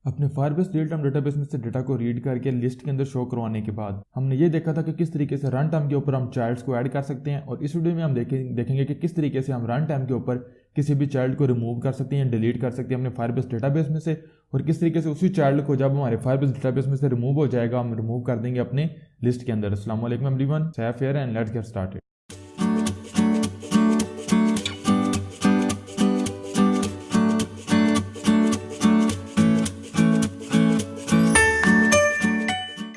अपने Firebase real time database में से डेटा को रीड करके लिस्ट के अंदर शो करवाने के बाद हमने ये देखा था कि किस तरीके से रन टाइम के ऊपर हम चाइल्ड्स को ऐड कर सकते हैं, और इस वीडियो में हम देखेंगे कि किस तरीके से हम रन टाइम के ऊपर किसी भी चाइल्ड को रिमूव कर सकते हैं, डिलीट कर सकते हैं अपने फायरबेस डेटाबेस में से, और किस तरीके से उसी चाइल्ड को जब हमारे फायरबेस डेटाबेस में से रिमूव हो जाएगा हम रिमूव कर देंगे अपने लिस्ट के अंदर। अस्सलाम वालेकुम everyone, Saif here and let's get started.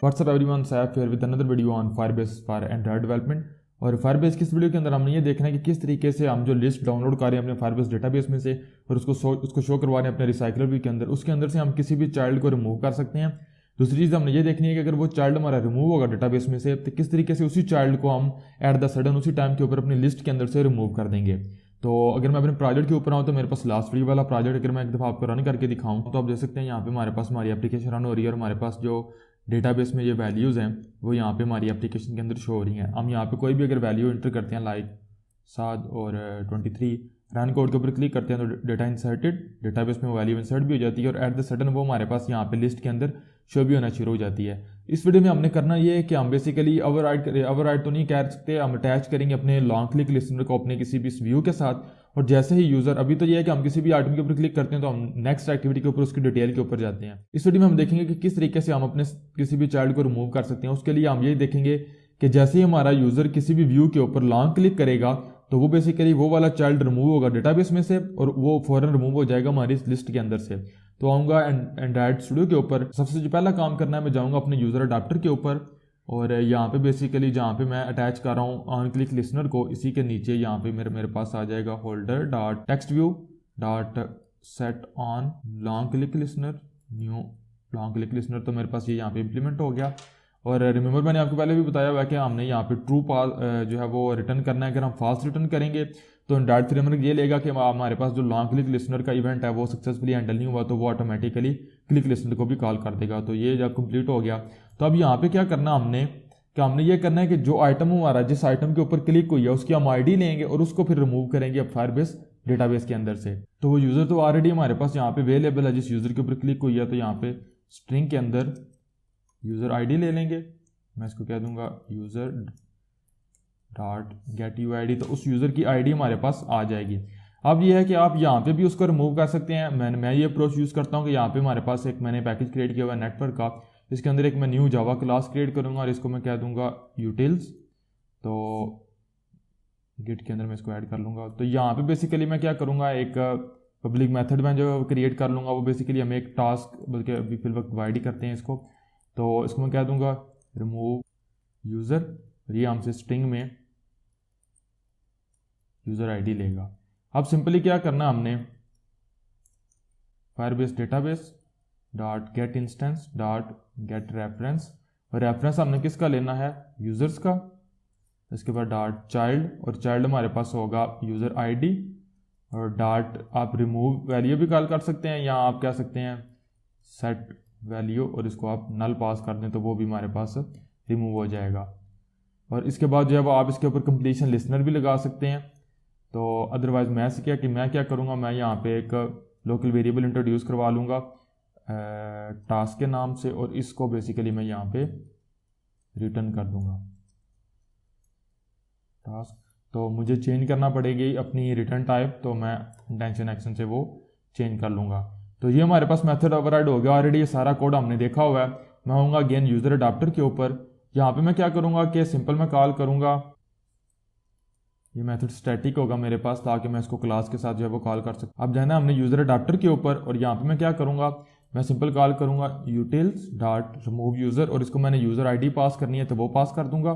WhatsApp everyone, Saif here with another video on Firebase for Android development. और फायरबेस की इस वीडियो के अंदर हमने ये देखना है कि किस तरीके से हम जो लिस्ट डाउनलोड कर रहे हैं अपने फायरबेस डेटाबेस में से और उसको शो करवा रहे हैं अपने रिसाइकलर व्यू के अंदर, उसके अंदर से हम किसी भी चाइल्ड को रिमूव कर सकते हैं। दूसरी चीज़ हमने ये देखनी है कि अगर वो चाइल्ड हमारा रिमूव होगा डेटाबेस में से तो किस तरीके से उसी चाइल्ड को हम एट द सडन उसी टाइम के ऊपर अपनी लिस्ट के अंदर से रिमूव कर देंगे। तो अगर मैं अपने प्रोजेक्ट के ऊपर आऊँ तो मेरे पास लास्ट वीडियो वाला प्रोजेक्ट अगर मैं एक दफ़ा आपको रन करके दिखाऊँ तो आप देख सकते हैं यहाँ पे हमारे पास हमारी एप्लीकेशन रन हो रही है और हमारे पास जो डेटाबेस में ये वैल्यूज़ हैं वो यहाँ पे हमारी एप्लीकेशन के अंदर शो हो रही हैं। हम यहाँ पे कोई भी अगर वैल्यू एंटर करते हैं लाइक 7 और 23 रन कोड के ऊपर क्लिक करते हैं तो डेटा इंसर्टेड डेटाबेस में वो वैल्यू इंसर्ट भी हो जाती है और एट द सडन वो हमारे पास यहाँ पे लिस्ट के अंदर शो भी होना शुरू हो जाती है। इस वीडियो में हमने करना ये है कि हम बेसिकली ओवरराइड तो नहीं कह सकते, हम अटैच करेंगे अपने लॉन्ग क्लिक लिस्टनर को अपने किसी भी व्यू के साथ, और जैसे ही यूजर अभी तो ये है कि हम किसी भी आइटम के ऊपर क्लिक करते हैं तो हम नेक्स्ट एक्टिविटी के ऊपर उसकी डिटेल के ऊपर जाते हैं। इस वीडियो में हम देखेंगे कि किस तरीके से हम अपने किसी भी चाइल्ड को रिमूव कर सकते हैं। उसके लिए हम यही देखेंगे कि जैसे ही हमारा यूजर किसी भी व्यू के ऊपर लॉन्ग क्लिक करेगा तो वो बेसिकली वो वाला चाइल्ड रिमूव होगा डेटाबेस में से और वो फौरन रिमूव हो जाएगा हमारी इस लिस्ट के अंदर से। तो आऊँगा एंड्रॉइड स्टूडियो के ऊपर, सबसे जो पहला काम करना है मैं जाऊँगा अपने यूजर अडाप्टर के ऊपर और यहाँ पे बेसिकली जहाँ पे मैं अटैच कर रहा हूँ ऑन क्लिक लिसनर को, इसी के नीचे यहाँ पे मेरे पास आ जाएगा holder dot text view dot set on long click listener new long click listener. तो मेरे पास ये यहाँ पे इम्प्लीमेंट हो गया। और रिमेंबर मैंने आपको पहले भी बताया हुआ है कि हमने यहाँ पे ट्रू जो है वो रिटर्न करना है। अगर हम फास्ट रिटर्न करेंगे तो एंड्रॉइड फ्रेमवर्क ये लेगा कि हमारे पास जो लॉन्ग क्लिक लिसनर का इवेंट है वो सक्सेसफुली हैंडल नहीं हुआ तो वो ऑटोमेटिकली क्लिक लिसनर को भी कॉल कर देगा। तो ये जब कंप्लीट हो गया तो अब यहाँ पे क्या करना हमने ये करना है कि जो आइटम हमारा जिस आइटम के ऊपर क्लिक हुई है उसकी हम आईडी लेंगे और उसको फिर रिमूव करेंगे अब फायरबेस डेटाबेस के अंदर से। तो वो यूजर तो ऑलरेडी हमारे पास यहाँ पे अवेलेबल है जिस यूजर के ऊपर क्लिक हुई है, तो यहाँ पे स्ट्रिंग के अंदर यूजर आईडी ले लेंगे। मैं इसको कह दूंगा user dot get you ID, तो उस यूजर की आईडी हमारे पास आ जाएगी। अब ये है कि आप यहाँ पे भी उसको रिमूव कर सकते हैं। मैं ये अप्रोच यूज करता हूँ कि यहाँ पे हमारे पास एक मैंने पैकेज क्रिएट किया हुआ है नेटवर्क का, इसके अंदर एक मैं न्यू जावा क्लास क्रिएट करूंगा और इसको मैं कह दूंगा यूटिल्स। तो गिट के अंदर मैं इसको ऐड कर लूंगा। तो यहाँ पे बेसिकली मैं क्या करूंगा, एक पब्लिक मेथड में जो क्रिएट कर लूंगा वो बेसिकली हमें एक टास्क बल्कि अभी फिल वक्त डिवाइड ही करते हैं इसको। तो इसको मैं कह दूंगा रिमूव यूजर, ये हमसे स्ट्रिंग में यूजर आईडी लेगा। अब सिंपली क्या करना हमने Firebase database dot gate instance dot gate reference, और रेफरेंस हमने किसका लेना है, यूजर्स का। इसके बाद डॉट चाइल्ड, और चाइल्ड हमारे पास होगा यूजर आईडी, और डॉट आप रिमूव वैल्यू भी कॉल कर सकते हैं या आप कह सकते हैं सेट वैल्यू और इसको आप नल पास कर दें तो वो भी हमारे पास रिमूव हो जाएगा। और इसके बाद जो है आप इसके ऊपर कंप्लीशन लिसनर भी लगा सकते हैं। तो अदरवाइज मैं क्या करूँगा, मैं यहाँ पे एक लोकल वेरिएबल इंट्रोड्यूस करवा लूँगा टास्क के नाम से, और इसको बेसिकली मैं यहाँ पे रिटर्न कर दूंगा टास्क। तो मुझे चेंज करना पड़ेगी अपनी रिटर्न टाइप, तो मैं इंटेंशन एक्शन से वो चेंज कर लूँगा। तो ये हमारे पास मेथड ओवरराइड हो गया ऑलरेडी, ये सारा कोड हमने देखा हुआ है। मैं आऊँगा अगेन यूजर अडाप्टर के ऊपर, यहाँ पे मैं क्या करूँगा कि सिंपल मैं कॉल करूँगा, ये मेथड स्टैटिक होगा मेरे पास ताकि मैं इसको क्लास के साथ जो है वो कॉल कर सकूँ। अब जाना हमने यूजर अडाप्टर के ऊपर और यहाँ पे मैं क्या करूँगा, मैं सिंपल कॉल करूँगा यूटिल्स डॉट रिमूव यूज़र, और इसको मैंने यूज़र आईडी पास करनी है तो वो पास कर दूंगा।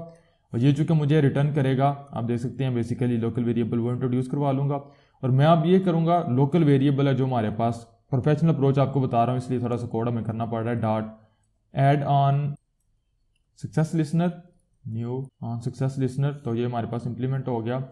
और ये चूँकि मुझे रिटर्न करेगा, आप देख सकते हैं बेसिकली लोकल वेरिएबल वो इंट्रोड्यूस करवा लूँगा। और मैं अब ये करूँगा लोकल वेरिएबल है जो हमारे पास, प्रोफेशनल अप्रोच आपको बता रहा हूँ इसलिए थोड़ा सा कोड हमें करना पड़ रहा है, dot add on success listener new on success listener. तो ये हमारे पास इंप्लीमेंट हो गया।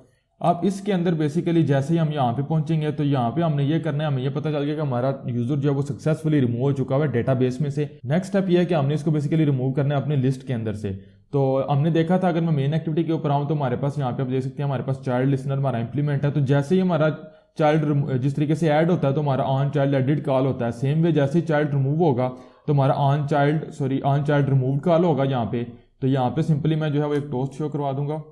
अब इसके अंदर बेसिकली जैसे ही हम यहाँ पे पहुंचेंगे तो यहाँ पे हमने ये करना है, हमें ये पता चल गया कि हमारा यूजर जो है वो सक्सेसफुली रिमूव हो चुका है डेटाबेस में से। नेक्स्ट स्टेप ये है कि हमने इसको बेसिकली रिमूव करना है अपने लिस्ट के अंदर से। तो हमने देखा था अगर मैं मेन एक्टिविटी के ऊपर आऊँ तो हमारे पास यहाँ पे आप देख सकते हैं हमारे पास चाइल्ड लिसनर हमारा इंप्लीमेंट है। तो जैसे ही हमारा चाइल्ड जिस तरीके से ऐड होता है तो हमारा ऑन चाइल्ड एडिट कॉल होता है, सेम वे जैसे चाइल्ड रिमूव होगा तो हमारा ऑन चाइल्ड रिमूव कॉल होगा यहाँ पे। तो यहाँ पे सिंपली मैं जो है वो एक टोस्ट शो करवा दूंगा।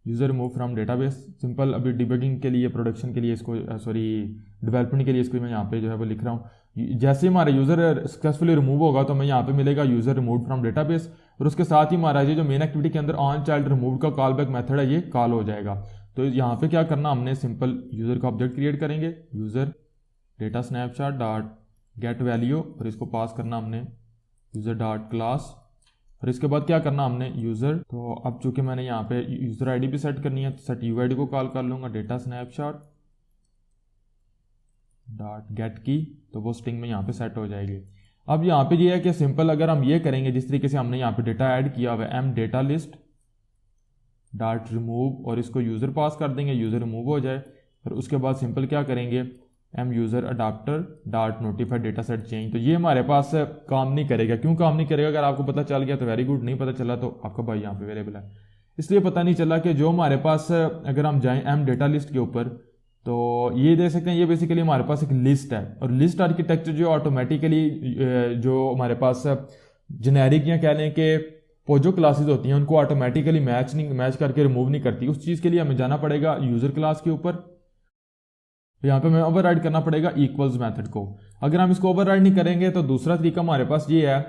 User remove from database, simple अभी डिबगिंग के लिए, प्रोडक्शन के लिए इसको डेवलपमेंट के लिए इसको मैं यहाँ पे जो है वो लिख रहा हूँ। जैसे ही हमारा यूजर सक्सेसफुली रिमूव होगा तो मैं यहाँ पे मिलेगा यूजर रिमूव फ्रॉम डेटाबेस, और उसके साथ ही हमारा ये जो मेन एक्टिविटी के अंदर ऑन चाइल्ड रिमूव का कॉल बैक मेथड है ये कॉल हो जाएगा। तो यहाँ पे क्या करना, हमने सिंपल यूजर का ऑब्जेक्ट क्रिएट करेंगे, user data snapshot dot get value, और इसको पास करना हमने यूजर डॉट क्लास, और इसके बाद क्या करना हमने यूजर। तो अब चूंकि मैंने यहाँ पे यूजर आईडी भी सेट करनी है तो सेट यू आईडी को कॉल कर लूंगा डेटा स्नैपशॉट डॉट गेट की, तो वो स्ट्रिंग में यहाँ पे सेट हो जाएगी। अब यहाँ पे ये है कि सिंपल अगर हम ये करेंगे जिस तरीके से हमने यहाँ पे डेटा ऐड किया हुआ है, M data list dot remove, और इसको यूजर पास कर देंगे, यूजर रिमूव हो जाए। और उसके बाद सिंपल क्या करेंगे, M user adapter dot notified data set change. तो ये हमारे पास काम नहीं करेगा। क्यों काम नहीं करेगा? अगर आपको पता चल गया तो वेरी गुड, नहीं पता चला तो आपका भाई यहाँ पे अवेलेबल है। इसलिए पता नहीं चला कि जो हमारे पास, अगर हम जाएं एम डेटा लिस्ट के ऊपर तो ये देख सकते हैं, ये बेसिकली हमारे पास एक लिस्ट है, और लिस्ट आर्किटेक्चर जो ऑटोमेटिकली जो हमारे पास जेनेरिक या कह लें कि पोजो क्लासेस होती हैं उनको ऑटोमेटिकली मैच करके रिमूव नहीं करती। उस चीज़ के लिए हमें जाना पड़ेगा यूजर क्लास के ऊपर। तो यहाँ पे हमें ओवरराइड करना पड़ेगा इक्वल्स मेथड को। अगर हम इसको ओवरराइड नहीं करेंगे तो दूसरा तरीका हमारे पास ये है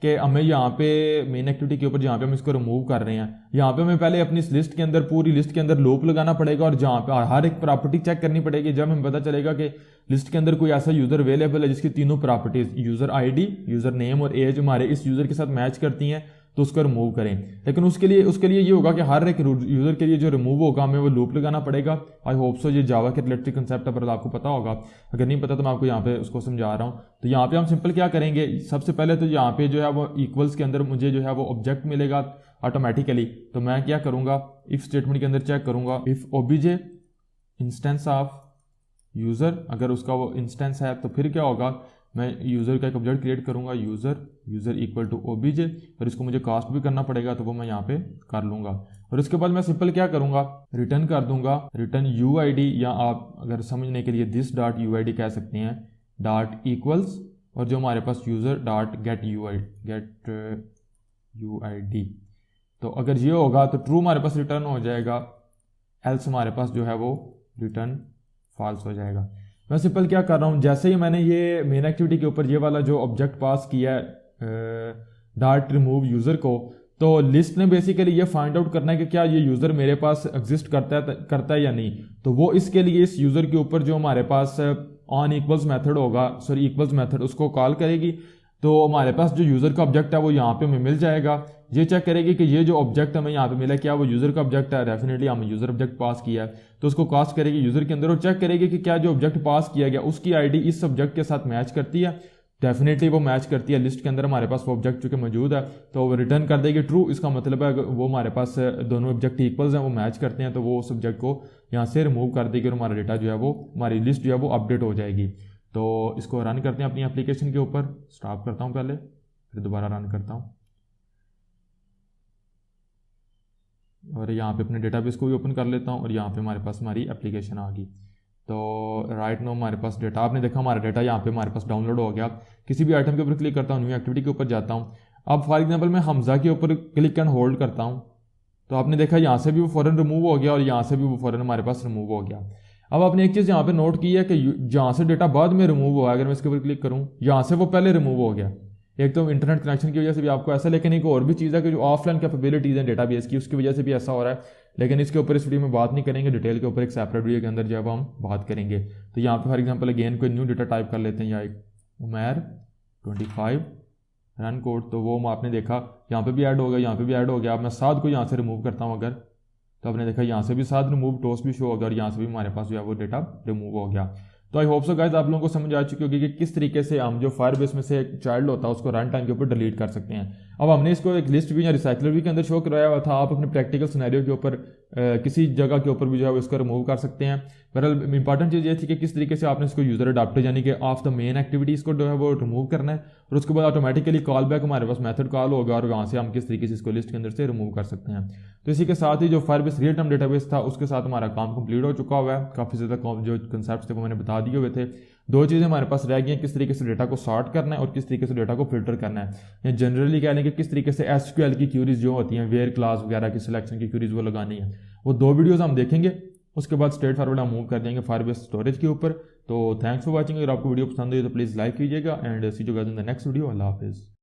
कि हमें यहाँ पे मेन एक्टिविटी के ऊपर जहाँ पे हम इसको रिमूव कर रहे हैं, यहाँ पे हमें पहले अपनी इस लिस्ट के अंदर, पूरी लिस्ट के अंदर लूप लगाना पड़ेगा, और जहाँ पे हर एक प्रॉपर्टी चेक करनी पड़ेगी। जब हमें पता चलेगा कि लिस्ट के अंदर कोई ऐसा यूजर अवेलेबल है जिसकी तीनों properties, user ID, user name और एज, हमारे इस यूजर के साथ मैच करती हैं, तो उसको रिमूव करें। लेकिन उसके लिए ये होगा कि हर एक यूजर के लिए जो रिमूव होगा हमें वो लूप लगाना पड़ेगा। आई होप सो ये जावा के रिलेटेड कंसेप्ट है, पर आपको पता होगा, अगर नहीं पता तो मैं आपको यहाँ पे उसको समझा रहा हूँ। तो यहाँ पे हम सिंपल क्या करेंगे, सबसे पहले तो यहाँ पे जो है वो इक्वल्स के अंदर मुझे जो है वो ऑब्जेक्ट मिलेगा ऑटोमेटिकली। तो मैं क्या करूँगा, इफ स्टेटमेंट के अंदर चेक करूँगा, if OBJ instance of user, अगर उसका वो इंस्टेंस है तो फिर क्या होगा, मैं यूजर का एक ऑब्जेक्ट क्रिएट करूंगा, यूजर इक्वल टू ओबीजे, और इसको मुझे कास्ट भी करना पड़ेगा तो वो मैं यहाँ पे कर लूंगा। और उसके बाद मैं सिंपल क्या करूंगा, रिटर्न कर दूंगा, रिटर्न यूआईडी, या आप अगर समझने के लिए दिस डॉट यूआईडी कह सकते हैं, डॉट इक्वल्स, और जो हमारे पास यूजर डॉट गेट यूआईडी। तो अगर ये होगा तो ट्रू हमारे पास रिटर्न हो जाएगा, एल्स हमारे पास जो है वो रिटर्न फॉल्स हो जाएगा। मैं सिंपल क्या कर रहा हूँ, जैसे ही मैंने ये मेन एक्टिविटी के ऊपर ये वाला जो ऑब्जेक्ट पास किया है डॉट रिमूव यूजर को, तो लिस्ट ने बेसिकली ये फाइंड आउट करना है कि क्या ये यूजर मेरे पास एग्जिस्ट करता है या नहीं। तो वो इसके लिए इस यूजर के ऊपर जो हमारे पास ऑन इक्वल्स मेथड होगा, इक्वल्स मेथड उसको कॉल करेगी। तो हमारे पास जो यूजर का ऑब्जेक्ट है वो यहाँ पे हमें मिल जाएगा। ये चेक करेगी कि ये जो ऑब्जेक्ट हमें यहाँ पे मिला क्या वो यूजर का ऑब्जेक्ट है, डेफिनेटली हमें यूजर ऑब्जेक्ट पास किया है, तो उसको कास्ट करेगी यूजर के अंदर, और चेक करेगी कि क्या जो ऑब्जेक्ट पास किया गया उसकी आईडी इस ऑब्जेक्ट के साथ मैच करती है। डेफिनेटली वो मैच करती है, लिस्ट के अंदर हमारे पास वो ऑब्जेक्ट चूंकि मौजूद है तो वो रिटर्न कर देगी ट्रू। इसका मतलब है वो हमारे पास दोनों ऑब्जेक्ट इक्वल्स हैं, वो मैच करते हैं, तो वो उस ऑब्जेक्ट को यहाँ से रिमूव कर देगी और हमारा डेटा जो है वो, हमारी लिस्ट जो है वो अपडेट हो जाएगी। तो इसको रन करते हैं अपनी एप्लीकेशन के ऊपर, स्टॉप करता हूँ पहले, फिर दोबारा रन करता हूँ, और यहाँ पे अपने डेटाबेस को भी ओपन कर लेता हूँ, और यहाँ पे हमारे पास हमारी एप्लीकेशन आ गई। तो राइट नो हमारे पास डेटा, आपने देखा हमारा डेटा यहाँ पे हमारे पास डाउनलोड हो गया। किसी भी आइटम के ऊपर क्लिक करता हूँ, न्यू एक्टिविटी के ऊपर जाता हूँ। अब फॉर एग्जांपल मैं हमजा के ऊपर क्लिक एंड होल्ड करता हूँ, तो आपने देखा यहाँ से भी वो फौरन रिमूव हो गया, और यहाँ से भी वो फौरन हमारे पास रिमूव हो गया। अब आपने एक चीज़ यहाँ पे नोट की है कि जहाँ से डेटा बाद में रिमूव हुआ, अगर मैं इसके ऊपर क्लिक करूँ, यहाँ से वो पहले रिमूव हो गया। एक तो इंटरनेट कनेक्शन की वजह से भी आपको ऐसा, लेकिन एक और भी चीज़ है कि जो ऑफलाइन कैपेबिलिटीज़ हैं डेटाबेस की, उसकी वजह से भी ऐसा हो रहा है। लेकिन इसके ऊपर इस वीडियो में बात नहीं करेंगे, डिटेल के ऊपर एक सेपरेट वीडियो के अंदर जब हम बात करेंगे। तो यहाँ पे फॉर एग्जांपल अगेन कोई न्यू डेटा टाइप कर लेते हैं, या एक उमैर 25 रन कोड, तो वो आपने देखा यहाँ पे भी ऐड हो गया, यहाँ पे भी ऐड हो गया। अब मैं 7 को यहाँ से रिमूव करता हूँ अगर, तो आपने देखा यहाँ से भी 7 रिमूव, टोस्ट भी शो हो गया, और यहाँ से भी हमारे पास जो है वो डेटा रिमूव हो गया। तो आई होप सो गाइस आप लोगों को समझ आ चुकी होगी कि किस तरीके से हम जो फायरबेस में से चाइल्ड होता है उसको रन टाइम के ऊपर डिलीट कर सकते हैं। अब हमने इसको एक लिस्ट भी या रिसाइकलर भी के अंदर शो करवाया हुआ था। आप अपने प्रैक्टिकल सिनेरियो के ऊपर किसी जगह के ऊपर भी जो है इसको रिमूव कर सकते हैं। बहरहाल इंपॉर्टेंट चीज़ ये थी कि किस तरीके से आपने इसको यूज़र अडाप्टर यानी कि ऑफ द मेन एक्टिविटीज़ को जो है वो रिमूव करना है, और उसके बाद ऑटोमेटिकली कॉल बैक हमारे पास मेथड कॉल होगा और वहाँ से हम किस तरीके से इसको लिस्ट के अंदर से रिमूव कर सकते हैं। तो इसी के साथ ही जो फायरबेस रियल टाइम डेटाबेस था उसके साथ हमारा काम कंप्लीट हो चुका हुआ है। काफ़ी ज़्यादा जो कंसेप्ट थे वो मैंने बता दिए हुए थे। दो चीज़ें हमारे पास रह गई हैं, किस तरीके से डेटा को सॉर्ट करना है और किस तरीके से डेटा को फिल्टर करना है, या जनरली कह लें कि किस तरीके से SQL की क्यूरीज जो होती हैं वेयर क्लास वगैरह की सिलेक्शन की क्यूरीज वो लगानी है। वो दो वीडियोस हम देखेंगे, उसके बाद स्ट्रेट फॉरवर्ड हम मूव कर देंगे फायरबेस स्टोरेज के ऊपर। तो थैंक्स फॉर वॉचिंग। अगर आपको वीडियो पसंद हुई तो प्लीज़ लाइक कीजिएगा and see you guys in the next video. अल्लाह हाफिज़।